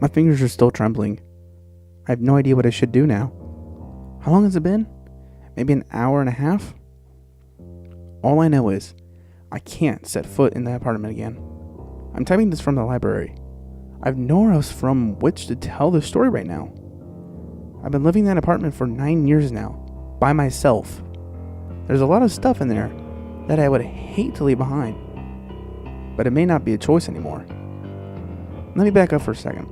My fingers are still trembling. I have no idea what I should do now. How long has it been? Maybe an hour and a half? All I know is I can't set foot in that apartment again. I'm typing this from the library. I have nowhere else from which to tell the story right now. I've been living in that apartment for 9 years now, by myself. There's a lot of stuff in there that I would hate to leave behind, but it may not be a choice anymore. Let me back up for a second.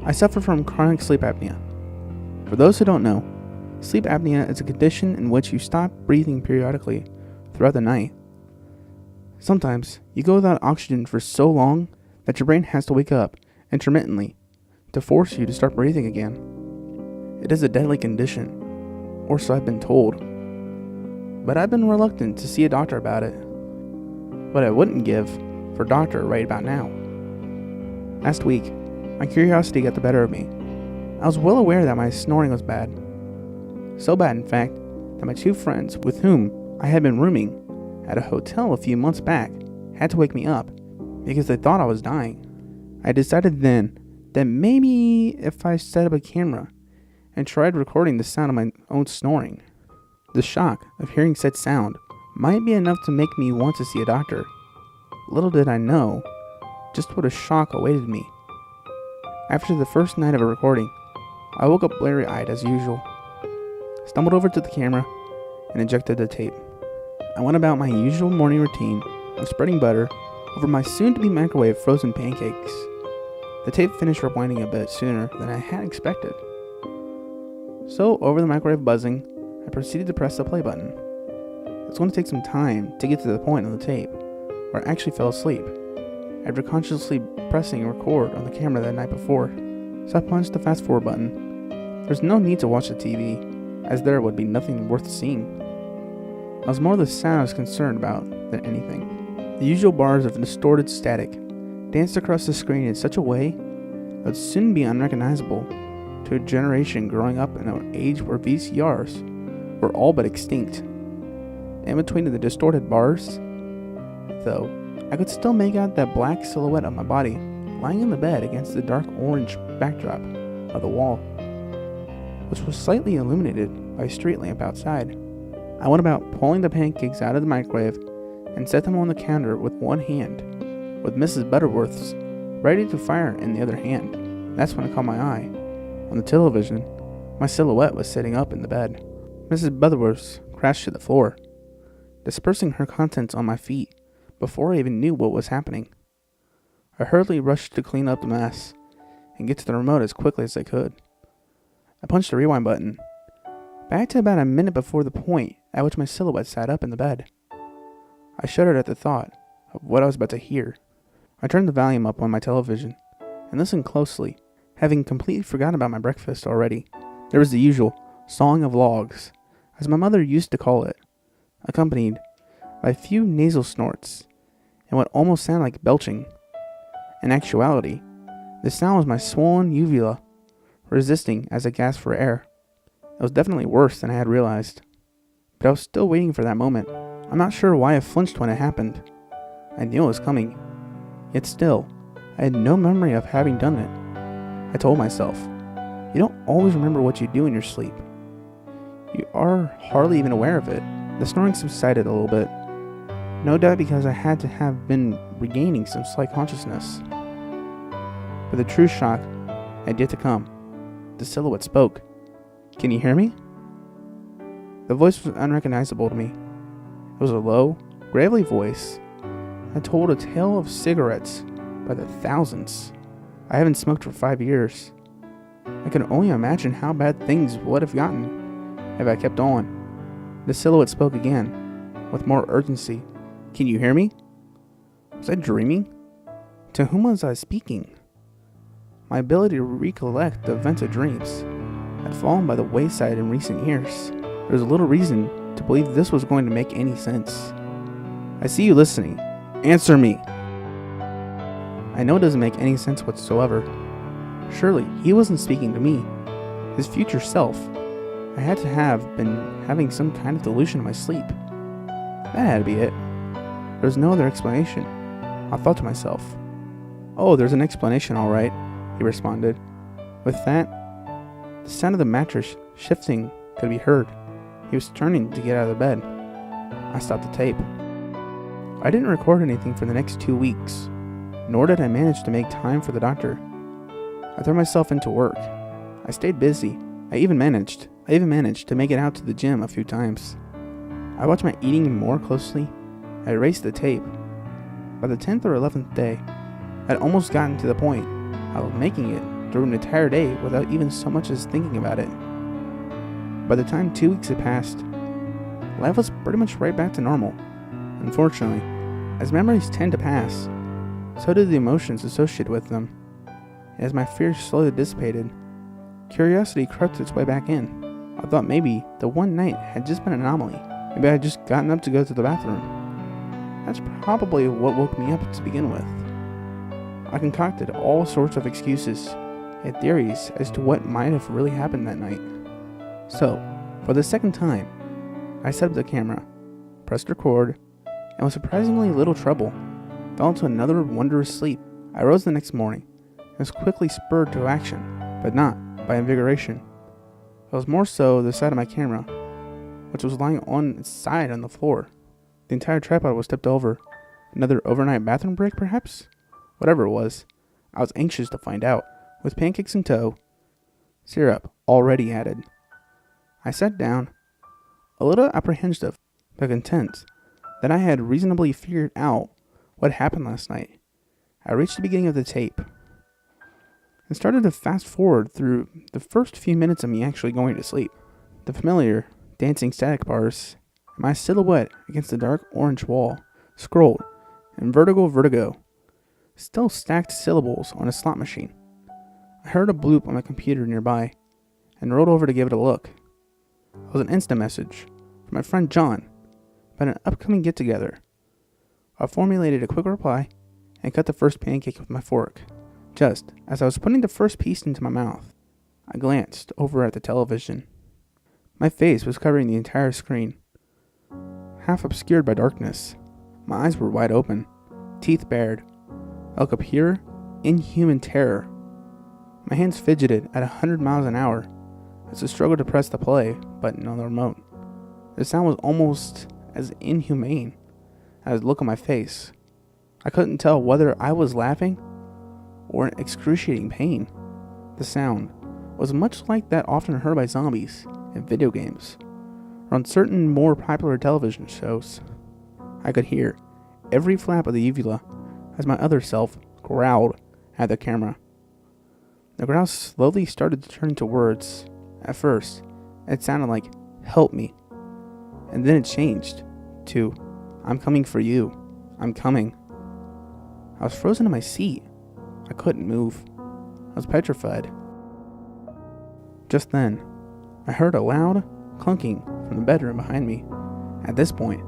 I suffer from chronic sleep apnea. For those who don't know, sleep apnea is a condition in which you stop breathing periodically throughout the night. Sometimes you go without oxygen for so long that your brain has to wake up intermittently to force you to start breathing again. It is a deadly condition, or so I've been told. But I've been reluctant to see a doctor about it. What I wouldn't give for a doctor right about now. Last week, my curiosity got the better of me. I was well aware that my snoring was bad. So bad, in fact, that my two friends with whom I had been rooming at a hotel a few months back had to wake me up because they thought I was dying. I decided then that maybe if I set up a camera and tried recording the sound of my own snoring, the shock of hearing said sound might be enough to make me want to see a doctor. Little did I know just what a shock awaited me. After the first night of a recording, I woke up blurry-eyed as usual, stumbled over to the camera, and ejected the tape. I went about my usual morning routine of spreading butter over my soon-to-be microwave frozen pancakes. The tape finished rewinding a bit sooner than I had expected. So, over the microwave buzzing, I proceeded to press the play button. It's going to take some time to get to the point on the tape where I actually fell asleep after consciously pressing record on the camera that night before. So I punched the fast forward button. There's no need to watch the TV, as there would be nothing worth seeing. I was more the sound I was concerned about than anything. The usual bars of distorted static danced across the screen in such a way that would soon be unrecognizable to a generation growing up in an age where VCRs were all but extinct. In between the distorted bars, though, I could still make out that black silhouette of my body lying in the bed against the dark orange backdrop of the wall, which was slightly illuminated by a street lamp outside. I went about pulling the pancakes out of the microwave and set them on the counter with one hand, with Mrs. Butterworth's ready to fire in the other hand. That's when I caught my eye. On the television, my silhouette was sitting up in the bed. Mrs. Butterworth crashed to the floor, dispersing her contents on my feet before I even knew what was happening. I hurriedly rushed to clean up the mess and get to the remote as quickly as I could. I punched the rewind button, back to about a minute before the point at which my silhouette sat up in the bed. I shuddered at the thought of what I was about to hear. I turned the volume up on my television and listened closely, having completely forgotten about my breakfast already. There was the usual sawing of logs, as my mother used to call it, accompanied by a few nasal snorts and what almost sounded like belching. In actuality, the sound was my swollen uvula resisting as I gasped for air. It was definitely worse than I had realized, but I was still waiting for that moment. I'm not sure why I flinched when it happened. I knew it was coming, yet still, I had no memory of having done it. I told myself, you don't always remember what you do in your sleep. You are hardly even aware of it. The snoring subsided a little bit, no doubt because I had to have been regaining some slight consciousness. But the true shock had yet to come. The silhouette spoke. "Can you hear me?" The voice was unrecognizable to me. It was a low, gravelly voice that told a tale of cigarettes by the thousands. I haven't smoked for 5 years. I can only imagine how bad things would have gotten if I kept on. The silhouette spoke again, with more urgency. "Can you hear me?" Was I dreaming? To whom was I speaking? My ability to recollect the events of dreams had fallen by the wayside in recent years. There was little reason to believe this was going to make any sense. "I see you listening. Answer me." I know it doesn't make any sense whatsoever. Surely he wasn't speaking to me, his future self. I had to have been having some kind of delusion in my sleep. That had to be it. There was no other explanation. I thought to myself, "Oh, there's an explanation, all right. he responded. With that, the sound of the mattress shifting could be heard. He was turning to get out of the bed. I stopped the tape. I didn't record anything for the next 2 weeks, nor did I manage to make time for the doctor. I threw myself into work. I stayed busy. I even managed to make it out to the gym a few times. I watched my eating more closely. I erased the tape. By the 10th or 11th day, I'd almost gotten to the point of making it through an entire day without even so much as thinking about it. By the time 2 weeks had passed, life was pretty much right back to normal. Unfortunately, as memories tend to pass, so do the emotions associated with them. And as my fears slowly dissipated, curiosity crept its way back in. I thought maybe the one night had just been an anomaly. Maybe I had just gotten up to go to the bathroom. That's probably what woke me up to begin with. I concocted all sorts of excuses and theories as to what might have really happened that night. So, for the second time, I set up the camera, pressed record, and with surprisingly little trouble, fell into another wondrous sleep. I rose the next morning and was quickly spurred to action, but not by invigoration. It was more so the side of my camera, which was lying on its side on the floor. The entire tripod was tipped over. Another overnight bathroom break, perhaps? Whatever it was, I was anxious to find out. With pancakes in tow, syrup already added, I sat down, a little apprehensive, but content that I had reasonably figured out what happened last night. I reached the beginning of the tape and started to fast forward through the first few minutes of me actually going to sleep. The familiar dancing static bars, and my silhouette against the dark orange wall, scrolled in vertigo, still stacked syllables on a slot machine. I heard a bloop on my computer nearby, and rolled over to give it a look. It was an instant message from my friend John about an upcoming get-together. I formulated a quick reply and cut the first pancake with my fork. Just as I was putting the first piece into my mouth, I glanced over at the television. My face was covering the entire screen, half obscured by darkness. My eyes were wide open, teeth bared, like a pure, inhuman terror. My hands fidgeted at 100 miles an hour as I struggled to press the play button on the remote. The sound was almost as inhumane as the look on my face. I couldn't tell whether I was laughing or in excruciating pain. The sound was much like that often heard by zombies in video games or on certain more popular television shows. I could hear every flap of the uvula as my other self growled at the camera. The growl slowly started to turn into words. At first, it sounded like, "Help me." And then it changed to, "I'm coming for you. I'm coming." I was frozen in my seat. I couldn't move. I was petrified. Just then, I heard a loud clunking from the bedroom behind me. At this point,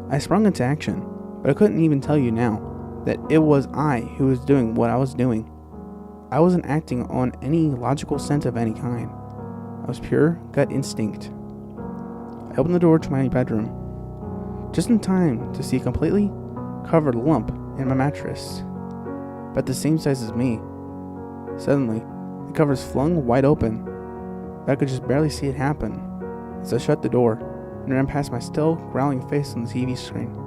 I sprung into action, but I couldn't even tell you now that it was I who was doing what I was doing. I wasn't acting on any logical sense of any kind. I was pure gut instinct. I opened the door to my bedroom, just in time to see a completely covered lump in my mattress, about the same size as me. Suddenly, the covers flung wide open, but I could just barely see it happen as I shut the door and ran past my still growling face on the TV screen,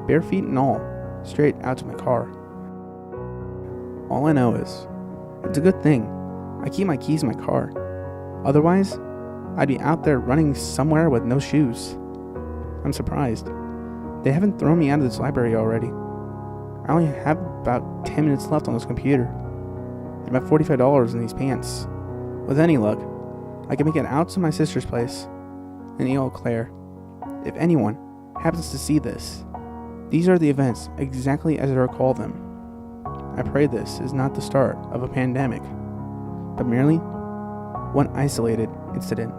bare feet and all, straight out to my car. All I know is, it's a good thing I keep my keys in my car. Otherwise, I'd be out there running somewhere with no shoes. I'm surprised they haven't thrown me out of this library already. I only have about 10 minutes left on this computer, and about $45 in these pants. With any luck, I can make it out to my sister's place in Eau Claire. If anyone happens to see this, these are the events exactly as I recall them. I pray this is not the start of a pandemic, but merely one isolated incident.